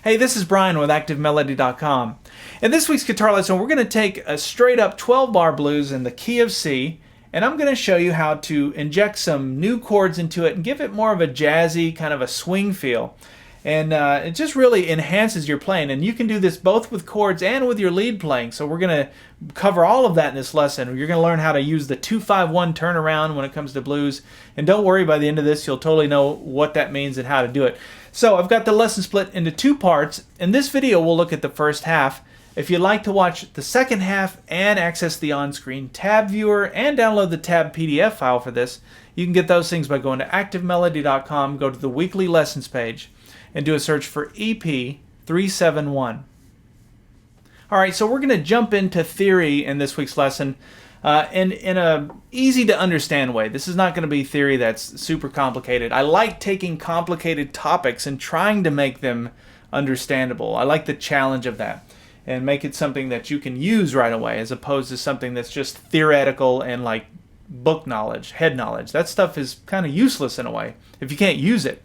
Hey, this is Brian with ActiveMelody.com. In this week's guitar lesson, we're going to take a straight up 12-bar blues in the key of C, and I'm going to show you how to inject some new chords into it and give it more of a jazzy, kind of a swing feel. And it just really enhances your playing, and you can do this both with chords and with your lead playing. So we're going to cover all of that in this lesson. You're going to learn how to use the 2-5-1 turnaround when it comes to blues, and don't worry, by the end of this you'll totally know what that means and how to do it. So I've got the lesson split into two parts. In this video we'll look at the first half. If you'd like to watch the second half and access the on-screen tab viewer and download the tab PDF file for this, you can get those things by going to ActiveMelody.com, go to the weekly lessons page, and do a search for EP371. Alright, so we're going to jump into theory in this week's lesson in a easy to understand way. This is not going to be theory that's super complicated. I like taking complicated topics and trying to make them understandable. I like the challenge of that and make it something that you can use right away as opposed to something that's just theoretical and like book knowledge, head knowledge. That stuff is kind of useless in a way if you can't use it.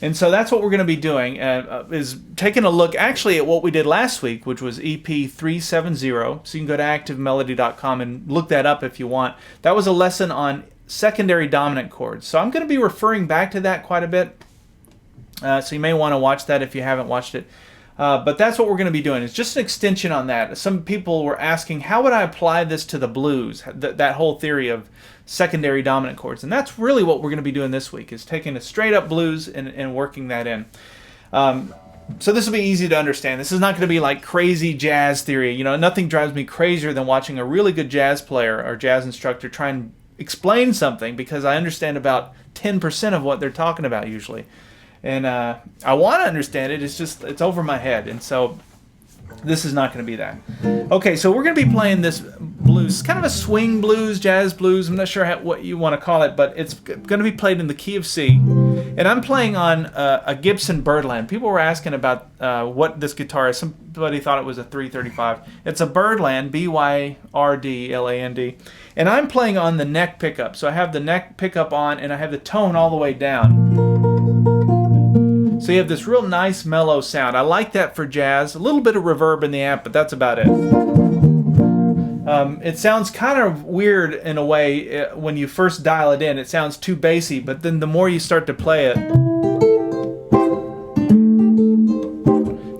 And so that's what we're going to be doing, is taking a look actually at what we did last week, which was EP370. So you can go to ActiveMelody.com and look that up if you want. That was a lesson on secondary dominant chords. So I'm going to be referring back to that quite a bit. So you may want to watch that if you haven't watched it. But that's what we're going to be doing. It's just an extension on that. Some people were asking, how would I apply this to the blues, that whole theory of secondary dominant chords? And that's really what we're going to be doing this week, is taking a straight up blues and working that in. So this will be easy to understand. This is not going to be like crazy jazz theory. You know, nothing drives me crazier than watching a really good jazz player or jazz instructor try and explain something, because I understand about 10% of what they're talking about usually. And I want to understand it, it's over my head, and so this is not going to be that. Okay, so we're going to be playing this blues. It's kind of a swing blues, jazz blues, I'm not sure what you want to call it, but it's going to be played in the key of C. And I'm playing on a Gibson Birdland. People were asking about what this guitar is. Somebody thought it was a 335. It's a Birdland, B-Y-R-D-L-A-N-D. And I'm playing on the neck pickup. So I have the neck pickup on, and I have the tone all the way down. So you have this real nice mellow sound. I like that for jazz. A little bit of reverb in the amp, but that's about it. It sounds kind of weird in a way when you first dial it in. It sounds too bassy, but then the more you start to play it,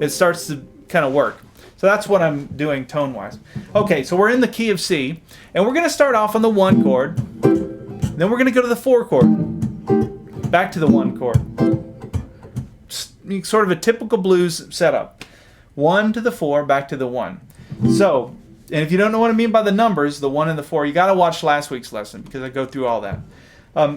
it starts to kind of work. So that's what I'm doing tone-wise. Okay, so we're in the key of C, and we're going to start off on the 1 chord. Then we're going to go to the 4 chord. Back to the 1 chord. Sort of a typical blues setup. 1 to the 4, back to the 1. So, and if you don't know what I mean by the numbers, the 1 and the 4, you got to watch last week's lesson because I go through all that.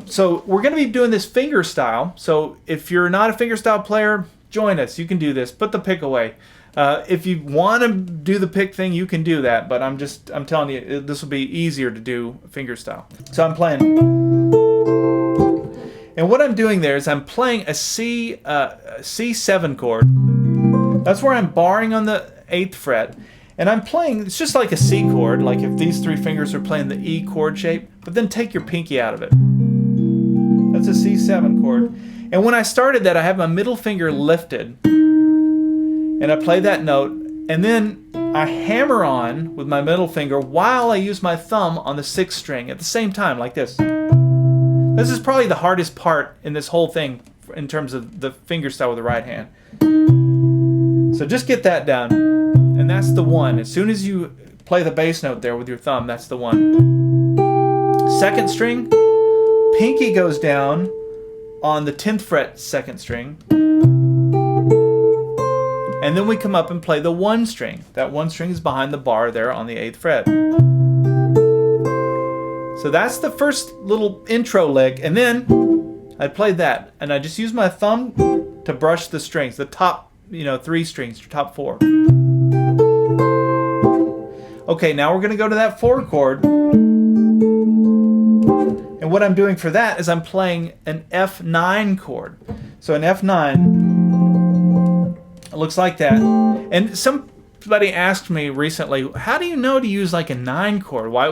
So we're going to be doing this finger style. So if you're not a finger style player, join us. You can do this. Put the pick away. If you want to do the pick thing, you can do that. But I'm telling you, this will be easier to do finger style. So I'm playing. And what I'm doing there is I'm playing a C7 chord. That's where I'm barring on the 8th fret. And I'm playing, it's just like a C chord, like if these 3 fingers are playing the E chord shape, but then take your pinky out of it. That's a C7 chord. And when I started that, I have my middle finger lifted. And I play that note. And then I hammer on with my middle finger while I use my thumb on the 6th string at the same time, like this. This is probably the hardest part in this whole thing in terms of the finger style with the right hand. So just get that down. And that's the 1. As soon as you play the bass note there with your thumb, that's the 1. 2nd string, pinky goes down on the 10th fret 2nd string. And then we come up and play the 1 string. That 1 string is behind the bar there on the 8th fret. So that's the first little intro lick, and then I played that, and I just use my thumb to brush the strings, the top, 3 strings, your top 4. Okay, now we're going to go to that 4 chord, and what I'm doing for that is I'm playing an F9 chord. So an F9, it looks like that, and somebody asked me recently, how do you know to use like a 9 chord? Why,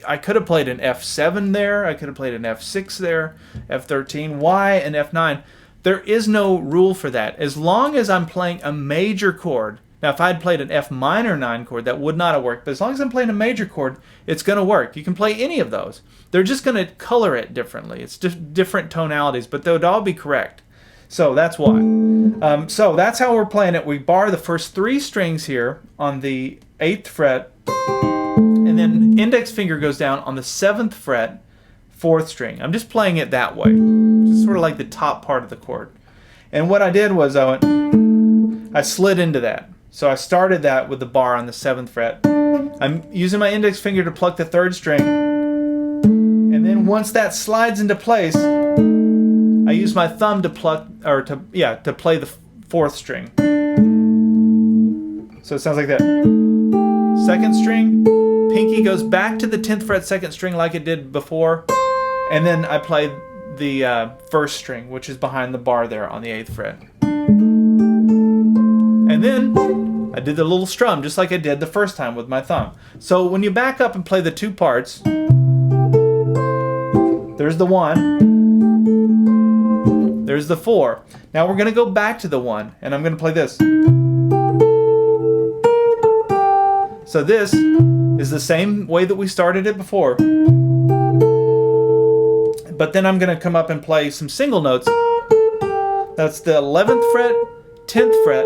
I could have played an F7 there, I could have played an F6 there, F13. Why an F9? There is no rule for that. As long as I'm playing a major chord, now if I had played an F minor 9 chord, that would not have worked, but as long as I'm playing a major chord, it's going to work. You can play any of those. They're just going to color it differently. It's different tonalities, but they would all be correct. So that's why. So that's how we're playing it. We bar the first 3 strings here on the 8th fret, and then index finger goes down on the 7th fret, 4th string. I'm just playing it that way, just sort of like the top part of the chord. And what I did was I slid into that. So I started that with the bar on the 7th fret. I'm using my index finger to pluck the 3rd string, and then once that slides into place, I use my thumb to pluck, or to play the 4th string. So it sounds like that. 2nd string, pinky goes back to the 10th fret 2nd string like it did before, and then I play the 1st string, which is behind the bar there on the 8th fret. And then I did the little strum just like I did the first time with my thumb. So when you back up and play the 2 parts, there's the 1, there's the 4. Now we're going to go back to the 1, and I'm going to play this. So this is the same way that we started it before. But then I'm going to come up and play some single notes. That's the 11th fret, 10th fret,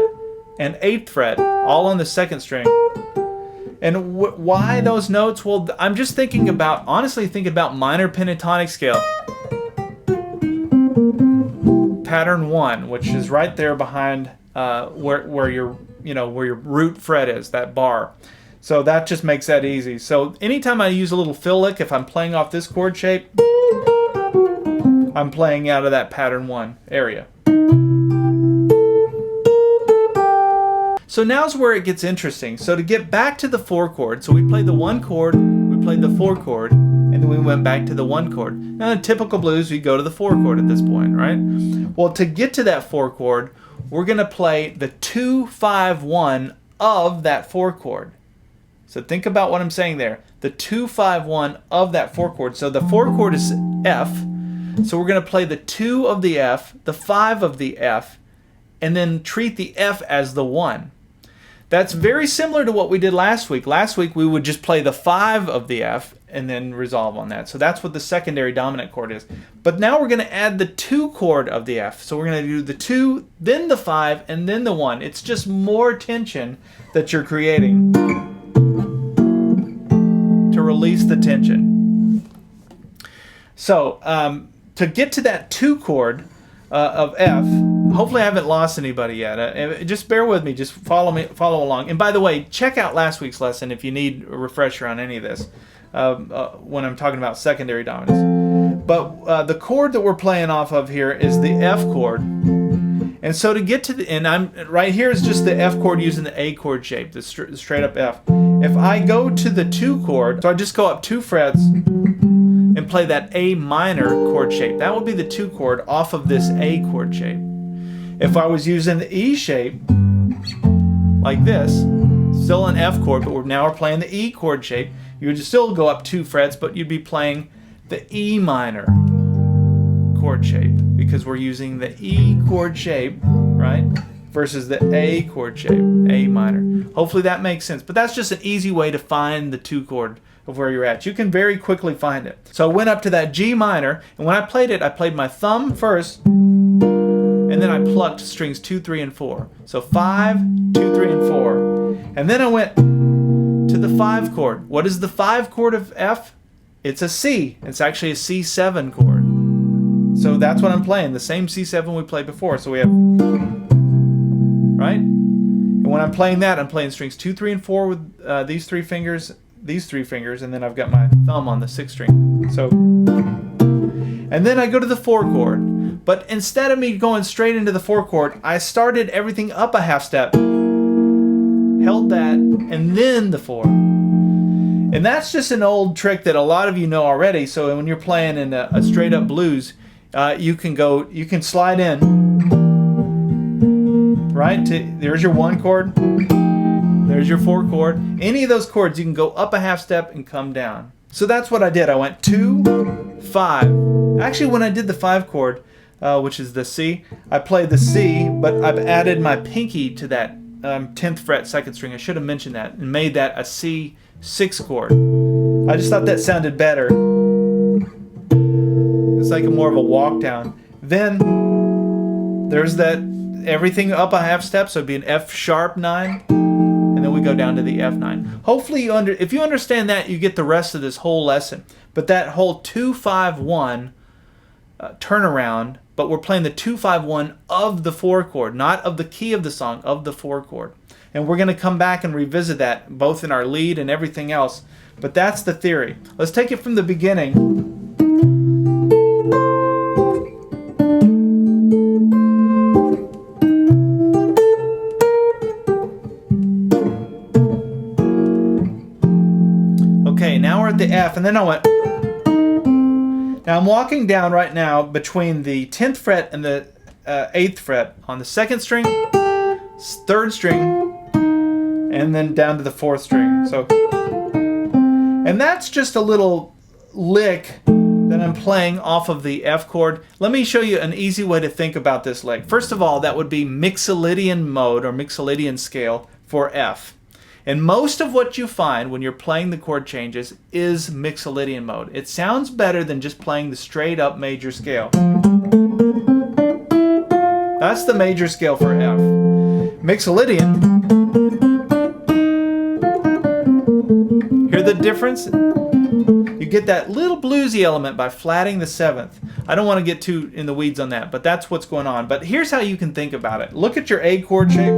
and 8th fret, all on the 2nd string. And why those notes? Well, I'm just thinking about, honestly thinking about minor pentatonic scale. Pattern 1, which is right there behind where your root fret is, that bar. So that just makes that easy. So anytime I use a little fill lick, if I'm playing off this chord shape, I'm playing out of that pattern 1 area. So now's where it gets interesting. So to get back to the 4 chord, so we played the 1 chord, we played the 4 chord, and then we went back to the 1 chord. Now in typical blues, we go to the 4 chord at this point, right? Well, to get to that 4 chord, we're going to play the 2-5-1 of that 4 chord. So think about what I'm saying there. The 2-5-1 of that 4 chord. So the 4 chord is F. So we're going to play the 2 of the F, the 5 of the F, and then treat the F as the 1. That's very similar to what we did last week. Last week we would just play the 5 of the F and then resolve on that. So that's what the secondary dominant chord is. But now we're going to add the 2 chord of the F. So we're going to do the 2, then the 5, and then the 1. It's just more tension that you're creating to release the tension. So to get to that 2 chord of F, hopefully I haven't lost anybody yet. Just bear with me. Just follow along. And by the way, check out last week's lesson if you need a refresher on any of this when I'm talking about secondary dominance. But the chord that we're playing off of here is the F chord. And so to get to the, and I'm right here is just the F chord using the A chord shape, the straight up F. If I go to the 2 chord, so I just go up 2 frets and play that A minor chord shape. That would be the 2 chord off of this A chord shape. If I was using the E shape, like this, still an F chord, but now we're playing the E chord shape, you would still go up 2 frets, but you'd be playing the E minor chord shape because we're using the E chord shape, right, versus the A chord shape, A minor. Hopefully that makes sense, but that's just an easy way to find the 2 chord of where you're at. You can very quickly find it. So I went up to that G minor, and when I played it, I played my thumb first, and then I plucked strings 2, 3, and 4. So 5, 2, 3, and 4. And then I went to the 5 chord. What is the 5 chord of F? It's a C. It's actually a C7 chord. So that's what I'm playing, the same C7 we played before. So we have, right? And when I'm playing that, I'm playing strings 2, 3, and 4 with these 3 fingers, and then I've got my thumb on the 6th string. So, and then I go to the 4 chord. But instead of me going straight into the 4 chord, I started everything up a half step, held that, and then the 4. And that's just an old trick that a lot of you know already. So when you're playing in a straight up blues, you can slide in, right? There's your 1 chord. There's your 4 chord. Any of those chords, you can go up a half step and come down. So that's what I did. I went 2, 5. Actually, when I did the 5 chord, which is the C. I played the C, but I've added my pinky to that 10th fret second string. I should have mentioned that and made that a C6 chord. I just thought that sounded better. It's like more of a walk down. Then there's that everything up a half step, so it'd be an F sharp 9, and then we go down to the F9. Hopefully if you understand that, you get the rest of this whole lesson. But that whole 2-5-1 turnaround, but we're playing the 2-5-1 of the 4 chord, not of the key of the song, of the 4 chord. And we're going to come back and revisit that both in our lead and everything else. But that's the theory. Let's take it from the beginning. Okay, now we're at the F, and then I went. Now I'm walking down right now between the 10th fret and the 8th fret on the 2nd string, 3rd string, and then down to the 4th string. So, and that's just a little lick that I'm playing off of the F chord. Let me show you an easy way to think about this lick. First of all, that would be Mixolydian mode or Mixolydian scale for F. And most of what you find when you're playing the chord changes is Mixolydian mode. It sounds better than just playing the straight up major scale. That's the major scale for F. Mixolydian, hear the difference? You get that little bluesy element by flatting the 7th. I don't want to get too in the weeds on that, but that's what's going on. But here's how you can think about it. Look at your A chord shape.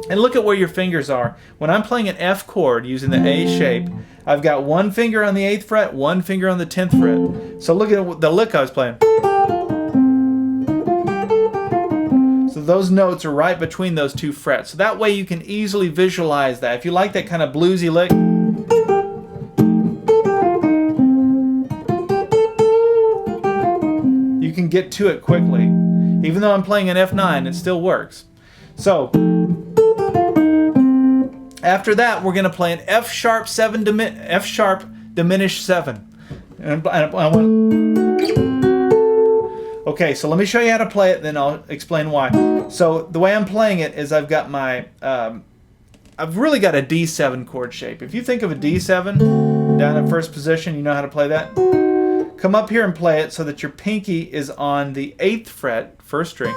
And look at where your fingers are. When I'm playing an F chord using the A shape, I've got one finger on the 8th fret, one finger on the 10th fret. So look at the lick I was playing. So those notes are right between those two frets. So that way you can easily visualize that. If you like that kind of bluesy lick, you can get to it quickly. Even though I'm playing an F9, it still works. So after that, we're going to play an F sharp diminished 7. Okay, so let me show you how to play it, then I'll explain why. So the way I'm playing it is I've got my, I've really got a D7 chord shape. If you think of a D7 down in first position, you know how to play that. Come up here and play it so that your pinky is on the 8th fret, first string.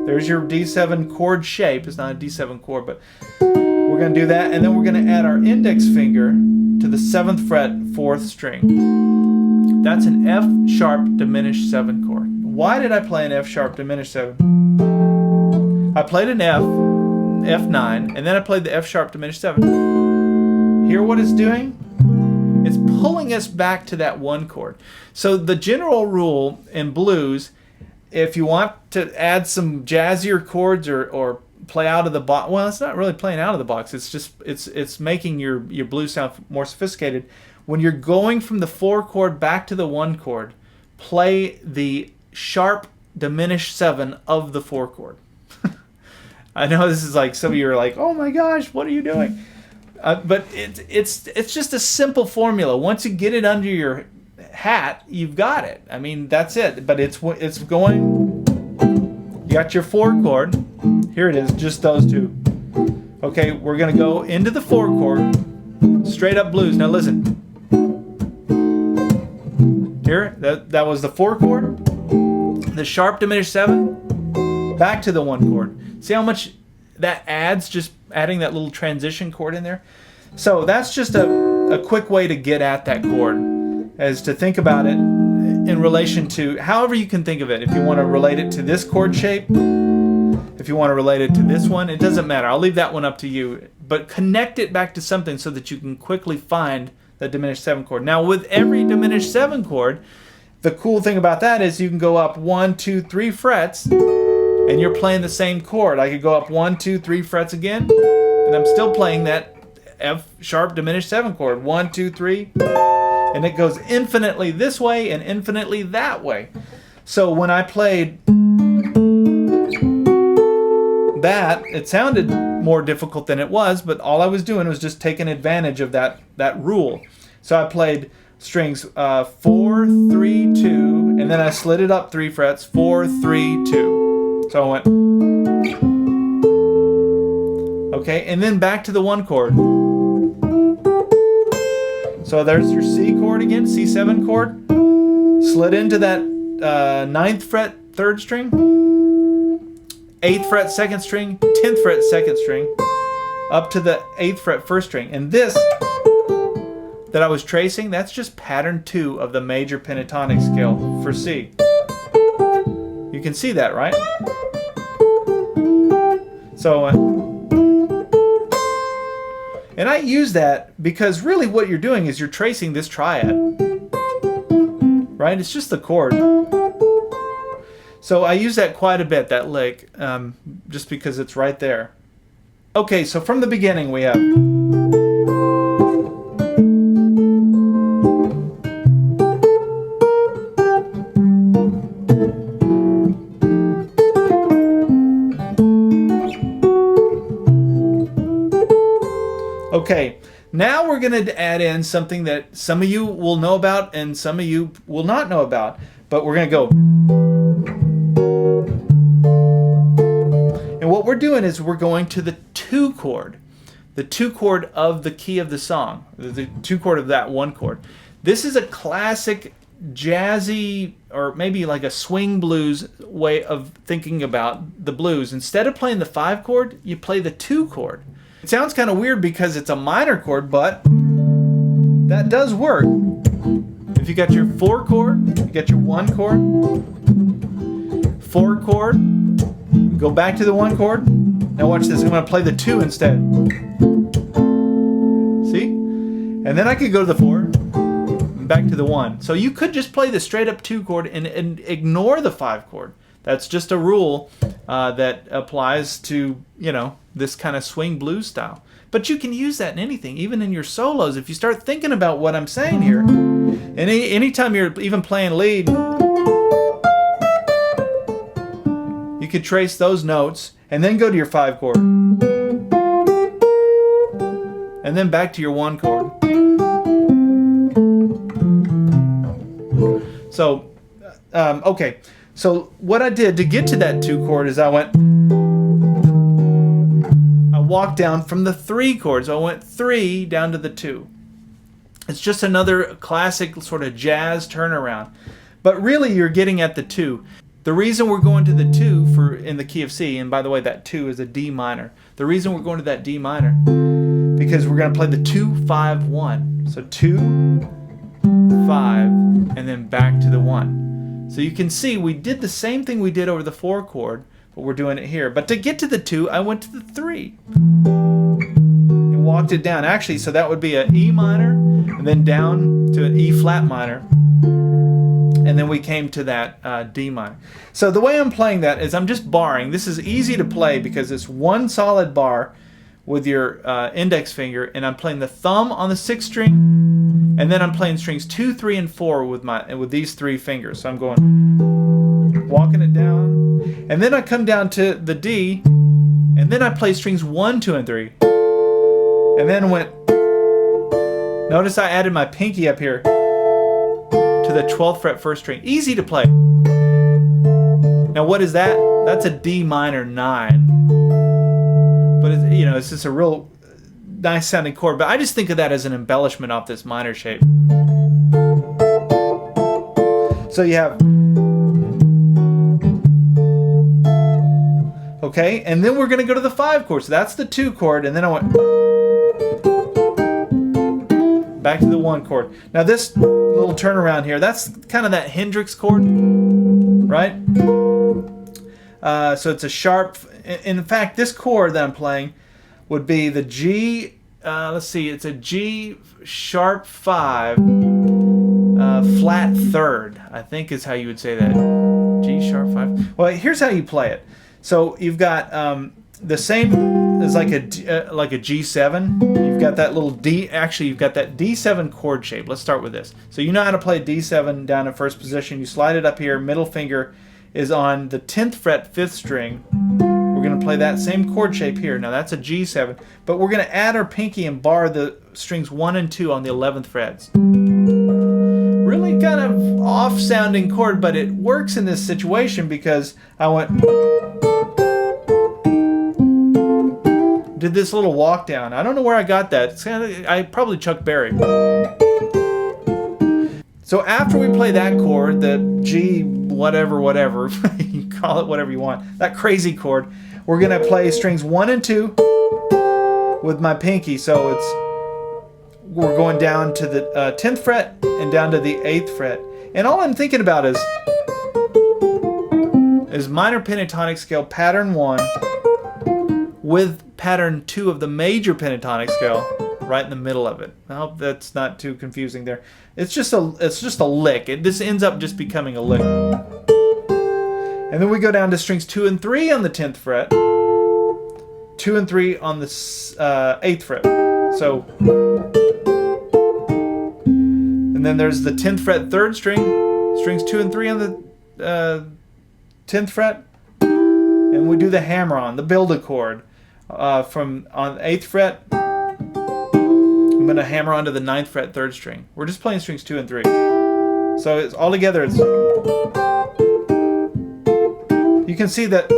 There's your D7 chord shape. It's not a D7 chord, but we're going to do that, and then we're going to add our index finger to the 7th fret, 4th string. That's an F sharp diminished 7 chord. Why did I play an F sharp diminished 7? I played an F, F9, and then I played the F sharp diminished 7. Hear what it's doing? It's pulling us back to that 1 chord. So the general rule in blues, if you want to add some jazzier chords or play out of the box, well, it's not really playing out of the box. It's just it's making your blues sound more sophisticated. When you're going from the 4 chord back to the 1 chord, play the sharp diminished 7 of the 4 chord. I know this is like some of you are like, oh my gosh, what are you doing? But it's just a simple formula. Once you get it under your hat, you've got it. I mean, that's it. But it's going. You got your 4 chord. Here it is, just those two. Okay, we're gonna go into the 4 chord, straight up blues. Now listen. Here, that was the 4 chord, the sharp diminished 7, back to the 1 chord. See how much that adds, just adding that little transition chord in there? So that's just a quick way to get at that chord, is to think about it in relation to, however you can think of it. If you want to relate it to this chord shape, if you want to relate it to this one, it doesn't matter. I'll leave that one up to you. But connect it back to something so that you can quickly find the diminished 7 chord. Now with every diminished 7 chord, the cool thing about that is you can go up 1, 2, 3 frets, and you're playing the same chord. I could go up 1, 2, 3 frets again, and I'm still playing that F sharp diminished 7 chord. 1, 2, 3, and it goes infinitely this way and infinitely that way. So when I played that, it sounded more difficult than it was, but all I was doing was just taking advantage of that rule. So I played strings 4, 3, 2, and then I slid it up 3 frets, 4, 3, 2. So I went, okay, and then back to the 1 chord. So there's your C chord again, C7 chord. Slid into that 9th fret 3rd string, 8th fret 2nd string, 10th fret 2nd string, up to the 8th fret 1st string. And this that I was tracing, that's just pattern 2 of the major pentatonic scale for C. You can see that, right? So, and I use that because really what you're doing is you're tracing this triad, right? It's just the chord. So I use that quite a bit, that lick, just because it's right there. Okay, so from the beginning we have. Okay, now we're going to add in something that some of you will know about and some of you will not know about, but we're going to go. And what we're doing is we're going to the 2 chord, the 2 chord of the key of the song, the 2 chord of that 1 chord. This is a classic jazzy or maybe like a swing blues way of thinking about the blues. Instead of playing the 5 chord, you play the 2 chord. It sounds kind of weird because it's a minor chord, but that does work. If you got your 4 chord, you got your 1 chord, 4 chord, go back to the 1 chord. Now watch this, I'm going to play the 2 instead. See? And then I could go to the 4, and back to the 1. So you could just play the straight up 2 chord and ignore the 5 chord. That's just a rule that applies to, you know, this kind of swing blues style. But you can use that in anything, even in your solos. If you start thinking about what I'm saying here, and anytime you're even playing lead, you could trace those notes and then go to your 5 chord. And then back to your 1 chord. So, okay. So what I did to get to that 2 chord is I walked down from the 3 chord. So I went 3 down to the 2. It's just another classic sort of jazz turnaround. But really you're getting at the 2. The reason we're going to the 2 in the key of C, and by the way that 2 is a D minor. The reason we're going to that D minor, because we're going to play the 2, 5, 1. So 2, 5, and then back to the 1. So you can see we did the same thing we did over the 4 chord, but we're doing it here. But to get to the 2, I went to the 3 and walked it down. Actually, so that would be an E minor and then down to an E flat minor. And then we came to that D minor. So the way I'm playing that is I'm just barring. This is easy to play because it's one solid bar with your index finger, and I'm playing the thumb on the 6th string, and then I'm playing strings 2, 3, and 4 with these 3 fingers. So I'm going, walking it down, and then I come down to the D, and then I play strings 1, 2, and 3, and then went. Notice I added my pinky up here to the 12th fret 1st string. Easy to play. Now what is that? That's a D minor 9. But it's just a real nice sounding chord. But I just think of that as an embellishment off this minor shape. So you have, okay, and then we're going to go to the 5 chord. So that's the 2 chord, and then I went back to the 1 chord. Now this little turnaround here, that's kind of that Hendrix chord, right? So it's a sharp. In fact, this chord that I'm playing would be the G. Let's see, it's a G sharp 5 flat 3rd. I think is how you would say that. G sharp 5. Well, here's how you play it. So you've got the same as like a G7. You've got that little D. Actually, you've got that D7 chord shape. Let's start with this. So you know how to play D7 down in 1st position. You slide it up here. Middle finger is on the 10th fret 5th string. We're going to play that same chord shape here. Now that's a G7, but we're going to add our pinky and bar the strings 1 and 2 on the 11th frets. kind of off-sounding chord, but it works in this situation because I did this little walk down. I don't know where I got that. It's kind of, I probably Chuck Berry. So after we play that chord, the G whatever, you call it whatever you want, that crazy chord, we're gonna play strings 1 and 2 with my pinky. So we're going down to the 10th fret and down to the 8th fret. And all I'm thinking about is minor pentatonic scale pattern 1 with pattern 2 of the major pentatonic scale right in the middle of it. I hope that's not too confusing there. It's just a lick. This ends up just becoming a lick. And then we go down to strings 2 and 3 on the 10th fret, 2 and 3 on the 8th fret. So, and then there's the 10th fret 3rd string, strings 2 and 3 on the 10th fret, and we do the hammer on, the build a chord. From on the 8th fret, I'm going to hammer onto the 9th fret 3rd string. We're just playing strings 2 and 3. So it's all together. You can see that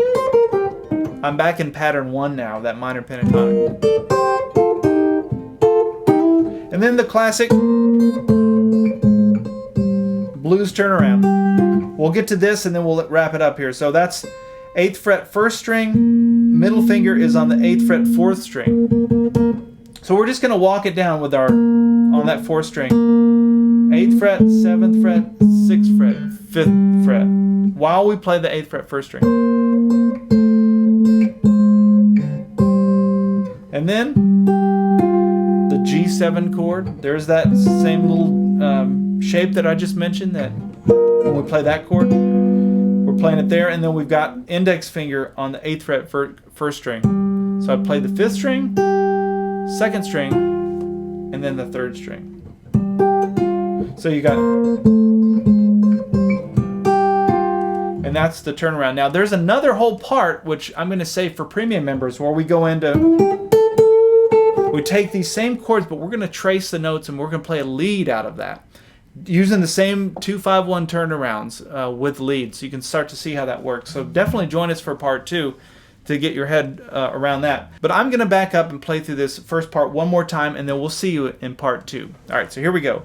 I'm back in pattern 1 now, that minor pentatonic. And then the classic blues turnaround. We'll get to this and then we'll wrap it up here. So that's 8th fret 1st string, middle finger is on the 8th fret 4th string. So we're just going to walk it down with on that 4th string. 8th fret, 7th fret, 6th fret, 5th fret, while we play the 8th fret 1st string. And then the G7 chord, there's that same little shape that I just mentioned, that when we play that chord, we're playing it there, and then we've got index finger on the 8th fret 1st string. So I play the 5th string, 2nd string, and then the 3rd string. So you got, and that's the turnaround. Now there's another whole part which I'm going to save for premium members, where we go into, we take these same chords, but we're going to trace the notes and we're going to play a lead out of that, using the same 2-5-1 turnarounds with leads. So you can start to see how that works. So definitely join us for part 2 to get your head around that. But I'm going to back up and play through this first part one more time, and then we'll see you in part 2. All right, so here we go.